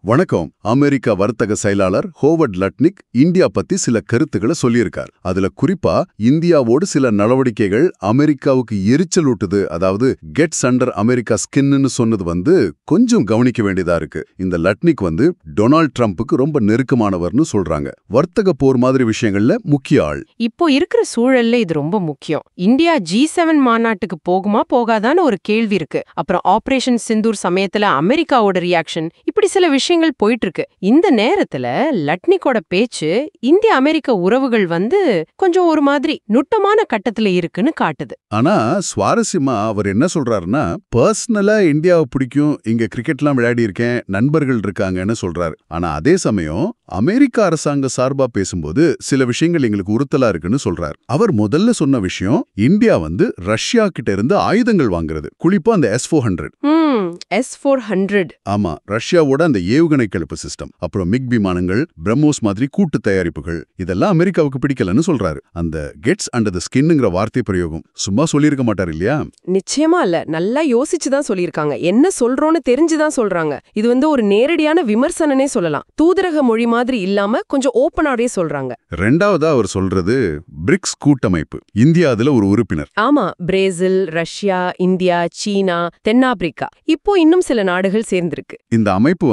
வணக்கம். அமெரிக்கா வர்த்தக செயலாளர் ஹோவர்ட் லட்னிக் இந்தியா பத்தி சில கருத்துக்களை சொல்லியிருக்கார். அதுல குறிப்பா இந்தியாவோடு சில நடவடிக்கைகள் அமெரிக்காவுக்கு எரிச்சலூட்டுது, அதாவது கெட்ஸ் அண்டர் அமெரிக்கா ஸ்கின்னு சொன்னது கொஞ்சம் கவனிக்க வேண்டியதா இருக்கு. இந்த லட்னிக் டொனால்ட் ட்ரம்ப்புக்கு ரொம்ப நெருக்கமானவர்னு சொல்றாங்க. வர்த்தக போர் மாதிரி விஷயங்கள்ல முக்கிய ஆள். இப்போ இருக்கிற சூழல்ல இது ரொம்ப முக்கியம். இந்தியா G7 மாநாட்டுக்கு போகுமா போகாதான்னு ஒரு கேள்வி இருக்கு. அப்புறம் ஆபரேஷன் சிந்தூர் சமயத்துல அமெரிக்காவோட ரியாக்ஷன், இப்படி சில விஷயங்கள் போயிட்டு இருக்கு. இந்த நேரத்துல லட்னிக்கோட பேச்சு இந்திய அமெரிக்க உறவுகள் கொஞ்சம் ஒரு மாதிரி நுட்டமான கட்டத்துல இருக்குன்னு காட்டுது. ஆனா சுவாரஸ்யமா அவர் என்ன சொல்றாருன்னா, பர்சனலா இந்தியாவை பிடிக்கும், இங்க கிரிக்கெட்லாம் விளையாடி இருக்கேன், நண்பர்கள் இருக்காங்கன்னு சொல்றாரு. ஆனா அதே சமயம் அமெரிக்க அரசாங்க சார்பா பேசும்போது சில விஷயங்கள் எங்களுக்கு உறுத்தலா இருக்குன்னு சொல்றாரு. அவர் முதல்ல சொன்ன விஷயம், இந்தியா ரஷ்யா கிட்ட இருந்து ஆயுதங்கள் வாங்குறது, குறிப்பா அந்த S-400. S-400. ஆமா, ரஷ்யாவோட அந்த ஏவுகணை கிளப்பு சிஸ்டம், அப்புறம் மிக் விமானங்கள், பிரம்மோஸ் மாதிரி கூட்டு தயாரிப்புகள், இதெல்லாம் அமெரிக்காவுக்கு பிடிக்கலன்னு சொல்றாரு. அந்த கெட்ஸ் அண்டர் தி ஸ்கின்ங்கிற வார்த்தை பிரயோகம் சும்மா சொல்லியிருக்க மாட்டார் இல்லையா? நிச்சயமா இல்ல, நல்லா யோசிச்சுதான் சொல்லியிருக்காங்க. என்ன சொல்றோன்னு தெரிஞ்சுதான் சொல்றாங்க. இது ஒரு நேரடியான விமர்சனனே சொல்லலாம். தூதரக மொழி மாதிரி இல்லாம கொஞ்சம் ஓப்பனாவே சொல்றாங்க. ரெண்டாவதா அவர் சொல்றது பிரிக்ஸ் கூட்டமைப்பு. இந்தியா அதுல ஒரு உறுப்பினர். ஆமா, பிரேசில், ரஷ்யா, இந்தியா, சீனா, தென்னாப்பிரிக்கா, இப்போ இன்னும் சில நாடுகள் சேர்ந்திருக்கு. இந்த அமைப்பு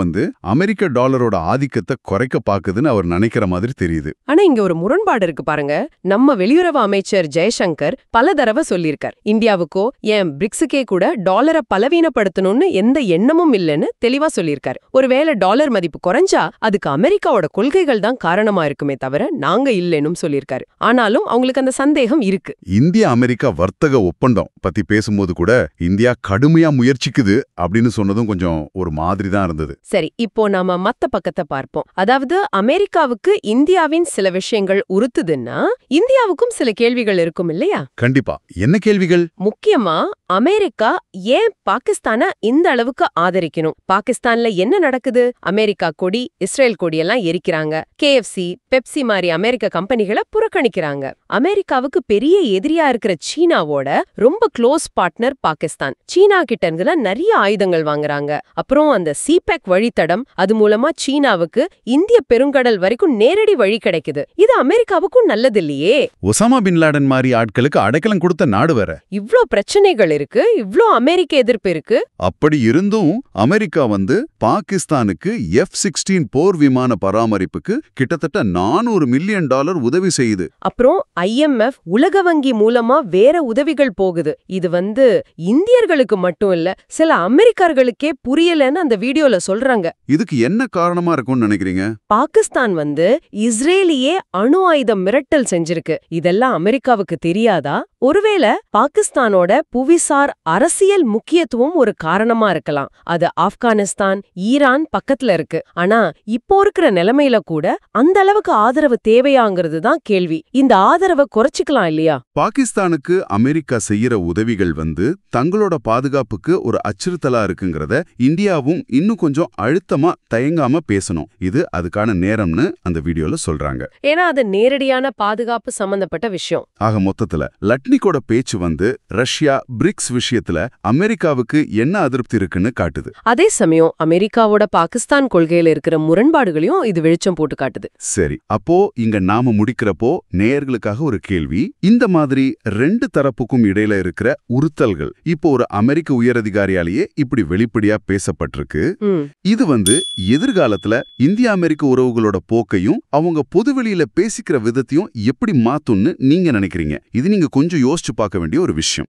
அமெரிக்க டாலரோட ஆதிக்கத்தை குறைக்க பாக்குதுன்னு அவர் நினைக்கிற மாதிரி தெரியுது. ஆனா இங்க ஒரு முரண்பாடு இருக்கு பாருங்க. நம்ம வெளியுறவு அமைச்சர் ஜெய்சங்கர் பல தடவை சொல்லியிருக்கார், இந்தியாவுக்கோ ஏன் பிரிக்ஸுக்கே கூட டாலரை பலவீனப்படுத்தணும்னு எந்த எண்ணமும் இல்லைன்னு தெளிவா சொல்லியிருக்காரு. ஒருவேளை டாலர் மதிப்பு குறைஞ்சா அதுக்கு அமெரிக்காவோட கொள்கைகள் தான் காரணமா இருக்குமே தவிர நாங்க இல்லைன்னு சொல்லியிருக்காரு. ஆனாலும் அவங்களுக்கு அந்த சந்தேகம் இருக்கு. இந்திய அமெரிக்கா வர்த்தக ஒப்பந்தம் பத்தி பேசும்போது கூட இந்தியா கடுமையா முயற்சிக்குது அப்படின்னு சொன்னதும் கொஞ்சம் ஒரு மாதிரி தான் இருந்தது. சரி, இப்போ நாம மத்த பக்கத்தை பார்ப்போம். அதாவது அமெரிக்காவுக்கு இந்தியாவின் சில விஷயங்கள் உறுத்துதுன்னா இந்தியாவுக்கும் சில கேள்விகள் இருக்கும் இல்லையா? கண்டிப்பா. என்ன கேள்விகள்? முக்கியமா அமெரிக்கா ஏன் பாகிஸ்தானை இந்த அளவுக்கு ஆதரிக்கணும்? பாகிஸ்தான்ல என்ன நடக்குது? அமெரிக்கா கொடி, இஸ்ரேல் கொடி எல்லாம் எரிக்கிறாங்க. KFC, பெப்சி மாதிரி அமெரிக்க கம்பெனிகளை புறக்கணிக்கிறாங்க. அமெரிக்காவுக்கு பெரிய எதிரியா இருக்கிற சீனாவோட ரொம்ப க்ளோஸ் பார்ட்னர் பாகிஸ்தான். சீனா கிட்ட இருந்து நிறைய ஆயுதங்கள் வாங்குறாங்க. அப்புறம் அந்த CPEC வழித்தடம், அது மூலமா சீனாவுக்கு இந்திய பெருங்கடல் வரைக்கும் நேரடி வழி கிடைக்குது. இது அமெரிக்காவுக்கும் நல்லது இல்லையே. ஒசாமா பின் லாடன் மாதிரி ஆட்களுக்கு அடைக்கலம் கொடுத்த நாடு வேற. இவ்ளோ பிரச்சனைகள் இருக்கு, இவ்ளோ அமெரிக்க எதிர்ப்பு இருக்கு. அப்படி இருந்தும் அமெரிக்கா பாகிஸ்தானுக்கு F-16 போர் விமான பராமரிப்புக்கு கிட்டத்தட்ட $400 மில்லியன் உதவி செய்யுது. அப்புறம் IMF, உலக வங்கி மூலமா வேற உதவிகள் போகுது. இது இந்தியர்களுக்கு மட்டும் இல்ல, சில அமெரிக்கர்களுக்கே புரியலன்னு அந்த வீடியோல சொல்றாங்க. இதுக்கு என்ன காரணமா இருக்கும்னு நினைக்கிறீங்க? பாகிஸ்தான் இஸ்ரேலியே அணு ஆயுதம் மிரட்டல் செஞ்சிருக்கு. இதெல்லாம் அமெரிக்காவுக்கு தெரியாதா? ஒருவேளை பாகிஸ்தானோட புவிசார் அரசியல் முக்கியத்துவம் ஒரு காரணமா இருக்கலாம். அது ஆப்கானிஸ்தான், ஈரான் பக்கத்துல இருக்கு. ஆனா இப்போ இருக்கிற நிலைமையில கூட அந்த அளவுக்கு ஆதரவு தேவையாங்கிறது தான் கேள்வி. இந்த ஆதரவை குறைச்சிக்கலாம் இல்லையா? பாகிஸ்தானுக்கு அமெரிக்கா செய்யற உதவிகள் தங்களோட பாதுகாப்புக்கு ஒரு அச்சுறுத்தலா இருக்குங்கிறத இந்தியாவும் இன்னும் கொஞ்சம் அழுத்தமா தயங்காம பேசணும். இது அதுக்கான நேரம்னு அந்த வீடியோல சொல்றாங்க. ஏன்னா அது நேரடியான பாதுகாப்பு சம்பந்தப்பட்ட விஷயம். ஆக மொத்தத்துல லட்னிக்கோட பேச்சு ரஷ்யா, பிரிக்ஸ் விஷயத்துல அமெரிக்காவுக்கு என்ன அதிருப்தி இருக்குன்னு காட்டுது. அதே சமயம் அமெரிக்காவோட பாகிஸ்தான் கொள்கையில இருக்கிற முரண்பாடுகளையும் இது வெளிச்சம் போட்டு காட்டுது. சரி, அப்போ இங்க நாம முடிக்கிறப்போ நேயர்களுக்காக ஒரு கேள்வி. இந்த மாதிரி ரெண்டு தரப்புக்கும் இடையில இருக்கிற உறுத்தல்கள் இப்போ ஒரு அமெரிக்க உயரதிகாரியாலேயே இப்படி வெளிப்படையா பேசப்பட்டிருக்கு. இது எதிர்காலத்துல இந்திய அமெரிக்க உறவுகளோட போக்கையும் அவங்க பொதுவெளியில பேசிக்கிற விதத்தையும் எப்படி மாத்தும்னு நீங்க நினைக்கிறீங்க? இது நீங்க கொஞ்சம் யோசிச்சு பார்க்க வேண்டிய ஒரு விஷயம்.